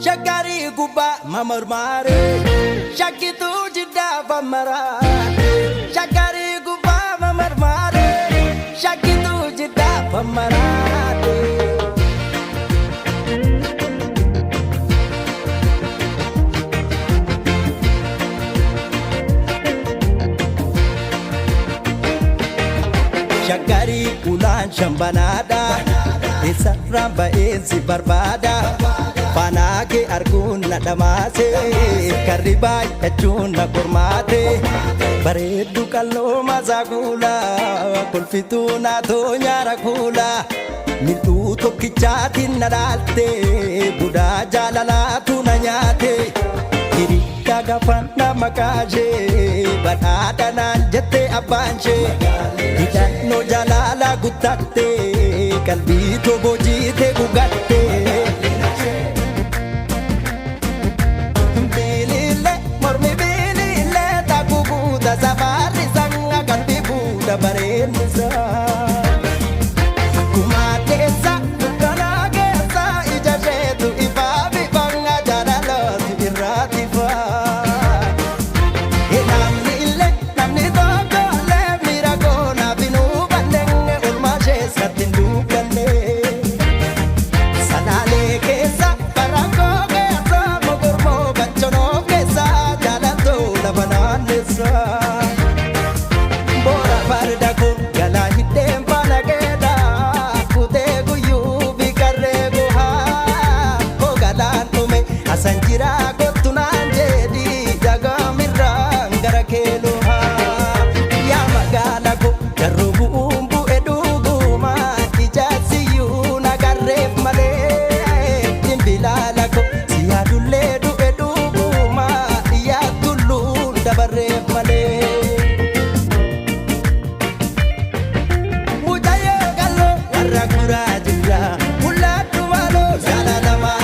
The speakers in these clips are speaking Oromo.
Shakari guba mamarmare, shakitu jida bamara. Shakari guba mamarmare, shakitu jida bamara. Shakari ulan shambanada, esa ramba ensi barbada. Panake arguun na dhamaase karriba jechuun na qormaate bareeddu qalloo maasaa kuula kolfituu naatoo nyaara kuula mil'uu tokkichaatiin na dhaalte budaa jaalalaatu na nyaate hiriyaa gafan na makaashee badhaadha naan jette abbaanshee hidhannoo jaalala guttatte qalbii toboo jiite gugatte. Safari sanga kalbi buda barenza kumatesa kana gesa ijajetu ibabi banga jalalo iratifa namni togo le mirago na binu bandenge ulmashe satindu kanne sanale kesa barako gesa mogormo bachono kesa jalato labananesa. Sanjira gotu nanjedi jaga mirang gara keluha ya magala ko garubu umbu edugu ma ijasi yu nagaref male imbilala ko siadulle du edugu ma ya dulu dabaref male mujayo gallo waragura jilla mulatu malo salalama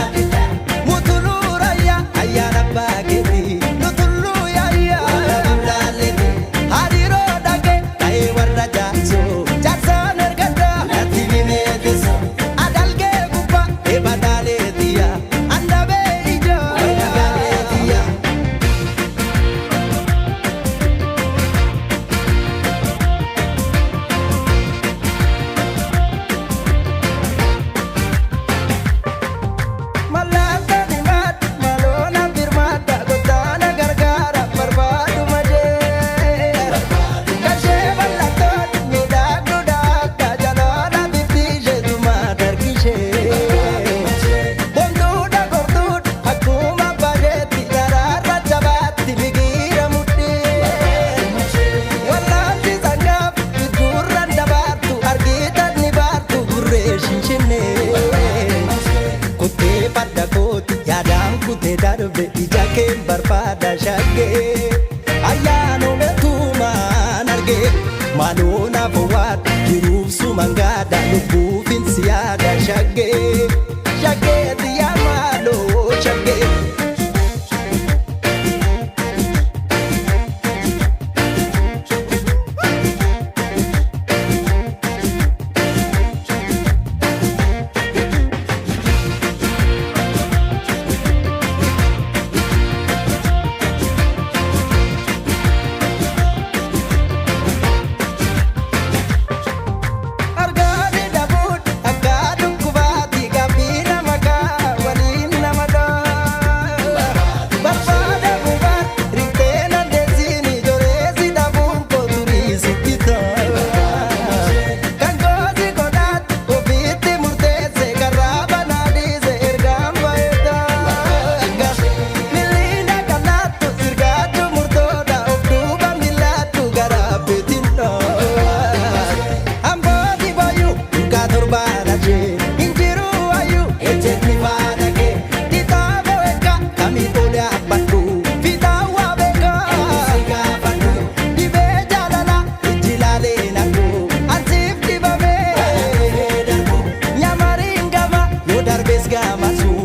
Kute darbe ijake barbada shage ayano metuma narge malona fawad jiruf sumangada lubufin siada shage shage diya malo shage. Darbes gama su